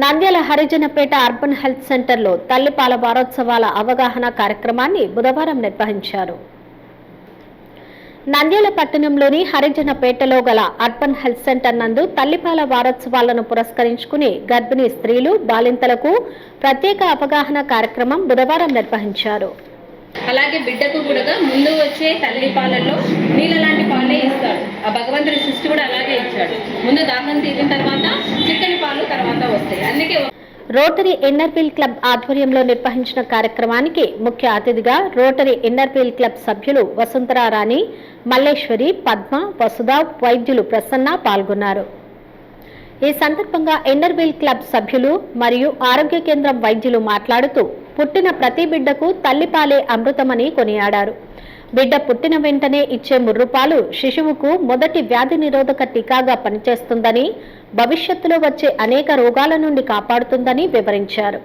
Nandyal Harijanapeta urban health సెంటర్లో తల్లిపాల వారోత్సవాల అవగాహన కార్యక్రమాన్ని బుధవారం నిర్వహించారు. నంద్యాల పట్టణంలోని హరిజనపేటలో గల అర్బన్ హెల్త్ సెంటర్ నందు తల్లిపాల వారోత్సవాలను పురస్కరించుకుని గర్భిణీ స్త్రీలు, బాలింతలకు ప్రత్యేక అవగాహన కార్యక్రమం బుధవారం నిర్వహించారు. అలాగే బిడ్డకు కూడా ముందు వచ్చే తల్లి పాలలో నీళ్ళ లాంటి పాలే ఇస్తాడు. ఆ భగవంతుడి సృష్టి కూడా అలాగే ఇచ్చాడు. ముందు దాహం తీరిన తర్వాత చిక్కని పాలు తర్వాత వస్తాయి. అందుకే రోటరీ ఇన్నర్వీల్ క్లబ్ ఆధ్వర్యంలో నిర్వహించిన కార్యక్రమానికి ముఖ్య అతిథిగా రోటరీ ఇన్నర్వీల్ క్లబ్ సభ్యులు వసుంధరా రాణి, మల్లేశ్వరి, పద్మ, వసుధ, వైద్యులు ప్రసన్న పాల్గొన్నారు. ఈ సందర్భంగా ఇన్నర్వీల్ క్లబ్ సభ్యులు మరియు ఆరోగ్య కేంద్రం వైద్యులు మాట్లాడుతూ పుట్టిన ప్రతి బిడ్డకు తల్లిపాలే అమృతమని కొనియాడారు. బిడ్డ పుట్టిన వెంటనే ఇచ్చే ముర్రుపాలు శిశువుకు మొదటి వ్యాధి నిరోధక టీకాగా పనిచేస్తుందని, భవిష్యత్తులో వచ్చే అనేక రోగాల నుండి కాపాడుతుందని వివరించారు.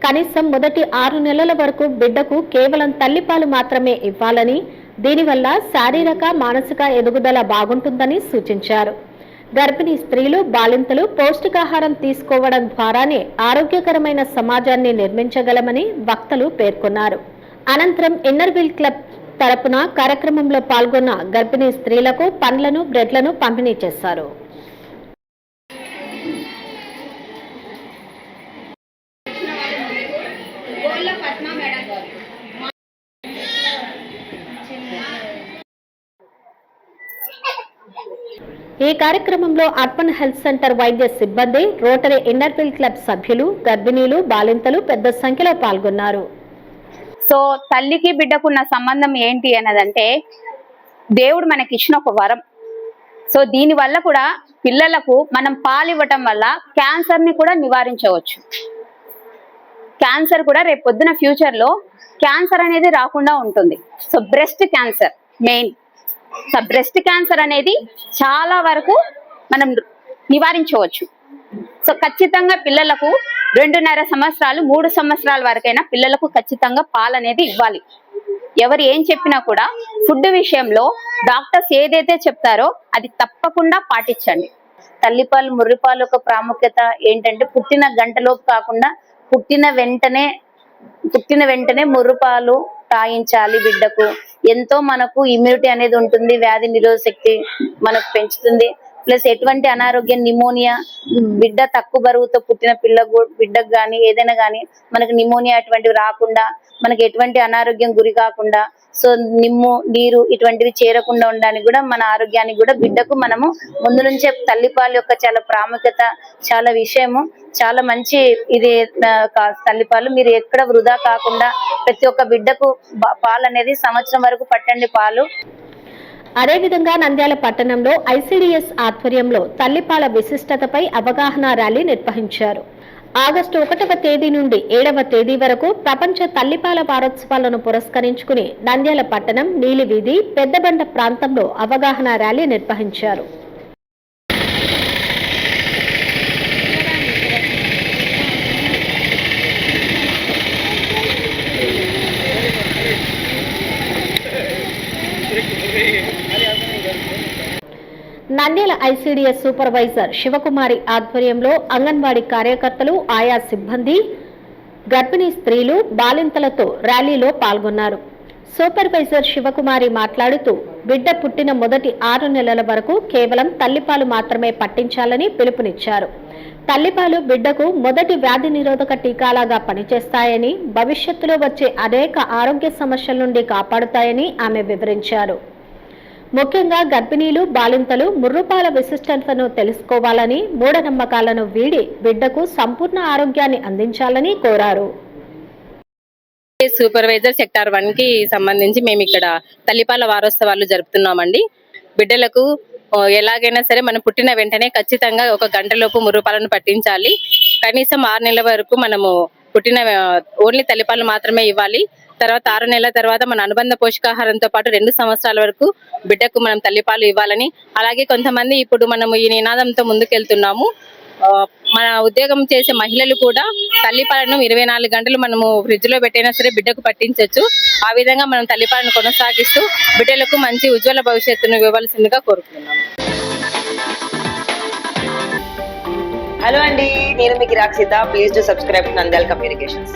కనీసం మొదటి 6 నెలల వరకు బిడ్డకు కేవలం తల్లిపాలు మాత్రమే ఇవ్వాలని, దీనివల్ల శారీరక, మానసిక ఎదుగుదల బాగుంటుందని సూచించారు. గర్భిణీ స్త్రీలు, బాలింతలు పౌష్టికాహారం తీసుకోవడం ద్వారానే ఆరోగ్యకరమైన సమాజాన్ని నిర్మించగలమని వక్తలు పేర్కొన్నారు. అనంతరం ఇన్నర్వీల్ క్లబ్ తరపున కార్యక్రమంలో పాల్గొన్న గర్భిణీ స్త్రీలకు పండ్లను, బ్రెడ్లను పంపిణీ చేశారు. ఈ కార్యక్రమంలో అర్బన్ హెల్త్ సెంటర్ వైద్య సిబ్బంది, రోటరీ ఇన్నర్వీల్ క్లబ్ సభ్యులు, గర్భిణీలు, బాలింతలు పెద్ద సంఖ్యలో పాల్గొన్నారు. సో తల్లికి బిడ్డకున్న సంబంధం ఏంటి అన్నదంటే దేవుడు మనకి ఇచ్చిన ఒక వరం. సో దీని వల్ల కూడా పిల్లలకు మనం పాలు ఇవ్వటం వల్ల క్యాన్సర్ ని కూడా నివారించవచ్చు. క్యాన్సర్ కూడా రేపు పొద్దున ఫ్యూచర్ లో క్యాన్సర్ అనేది రాకుండా ఉంటుంది. So breast cancer main. So breast cancer అనేది చాలా వరకు మనం నివారించవచ్చు. సో ఖచ్చితంగా పిల్లలకు 2.5 సంవత్సరాలు 3 సంవత్సరాల వరకైనా పిల్లలకు ఖచ్చితంగా పాలు అనేది ఇవ్వాలి. ఎవరు ఏం చెప్పినా కూడా ఫుడ్ విషయంలో డాక్టర్స్ ఏదైతే చెప్తారో అది తప్పకుండా పాటించండి. తల్లిపాలు, ముర్రిపాలు యొక్క ప్రాముఖ్యత ఏంటంటే పుట్టిన గంటలోపు కాకుండా పుట్టిన వెంటనే ముర్రుపాలు తాగించాలి. బిడ్డకు ఎంతో మనకు ఇమ్యూనిటీ అనేది ఉంటుంది, వ్యాధి నిరోధక శక్తి మనకు పెంచుతుంది. ప్లస్ ఎటువంటి అనారోగ్యం, నిమోనియా, బిడ్డ తక్కువ బరువుతో పుట్టిన బిడ్డకు కానీ ఏదైనా కానీ మనకు నిమోనియా అటువంటివి రాకుండా, మనకి ఎటువంటి అనారోగ్యం గురి కాకుండా, సో నీరు ఇటువంటివి చేరకుండా ఉండడానికి కూడా మన ఆరోగ్యానికి కూడా బిడ్డకు మనము ముందు నుంచే తల్లిపాలు యొక్క చాలా ప్రాముఖ్యత, చాలా విషయము, చాలా మంచి ఇది తల్లిపాలు. మీరు ఎక్కడ వృధా కాకుండా ప్రతి ఒక్క బిడ్డకు పాలు అనేది సంవత్సరం వరకు పట్టండి పాలు. అదేవిధంగా నంద్యాల పట్టణంలో ఐసిడిఎస్ ఆధ్వర్యంలో తల్లిపాల విశిష్టతపై అవగాహన ర్యాలీ నిర్వహించారు. ఆగస్టు 1వ తేదీ నుండి 7వ తేదీ వరకు ప్రపంచ తల్లిపాల వారోత్సవాలను పురస్కరించుకుని నంద్యాల పట్టణం నీలివీధి, పెద్దబండ ప్రాంతంలో అవగాహన ర్యాలీ నిర్వహించారు. నంద్యాల ఐసిడిఎస్ సూపర్వైజర్ శివకుమారి ఆధ్వర్యంలో అంగన్వాడీ కార్యకర్తలు, ఆయా సిబ్బంది, గర్భిణీ స్త్రీలు, బాలింతలతో ర్యాలీలో పాల్గొన్నారు. సూపర్వైజర్ శివకుమారి మాట్లాడుతూ బిడ్డ పుట్టిన మొదటి 6 నెలల వరకు కేవలం తల్లిపాలు మాత్రమే పట్టించాలని పిలుపునిచ్చారు. తల్లిపాలు బిడ్డకు మొదటి వ్యాధి నిరోధక టీకాలాగా పనిచేస్తాయని, భవిష్యత్తులో వచ్చే అనేక ఆరోగ్య సమస్యల నుండి కాపాడుతాయని ఆమె వివరించారు. ముఖ్యంగా గర్భిణీలు, బాలింతలు ముర్రుపాల విశిష్టతను తెలుసుకోవాలని, మూఢనమ్మకాలను వీడి బిడ్డకు సంపూర్ణ ఆరోగ్యాన్ని అందించాలని కోరారు. సూపర్వైజర్ సెక్టార్ 1 కి సంబంధించి మేము ఇక్కడ తల్లిపాల వారోత్సవాలు జరుపుతున్నామండి. బిడ్డలకు ఎలాగైనా సరే మనం పుట్టిన వెంటనే ఖచ్చితంగా 1 గంటలోపు ముర్రుపాలను పట్టించాలి. కనీసం 6 నెలల వరకు మనము పుట్టిన ఓన్లీ తల్లిపాలు మాత్రమే ఇవ్వాలి. తర్వాత 6 నెలల తర్వాత మన అనుబంధ పోషకాహారంతో పాటు 2 సంవత్సరాల వరకు బిడ్డకు మనం తల్లిపాలు ఇవ్వాలని, అలాగే కొంతమంది ఇప్పుడు మనము ఈ నినాదంతో ముందుకెళ్తున్నాము. మన ఉద్యోగం చేసే మహిళలు కూడా తల్లిపాలను 24 గంటలు మనము ఫ్రిడ్జ్ లో పెట్టైనా సరే బిడ్డకు పట్టించవచ్చు. ఆ విధంగా మనం తల్లిపాలను కొనసాగిస్తూ బిడ్డలకు మంచి ఉజ్వల భవిష్యత్తును ఇవ్వవలసిందిగా కోరుతున్నాము. హలో అండి, నేను మీకు Rakshitha. Please to subscribe Nandyal communications.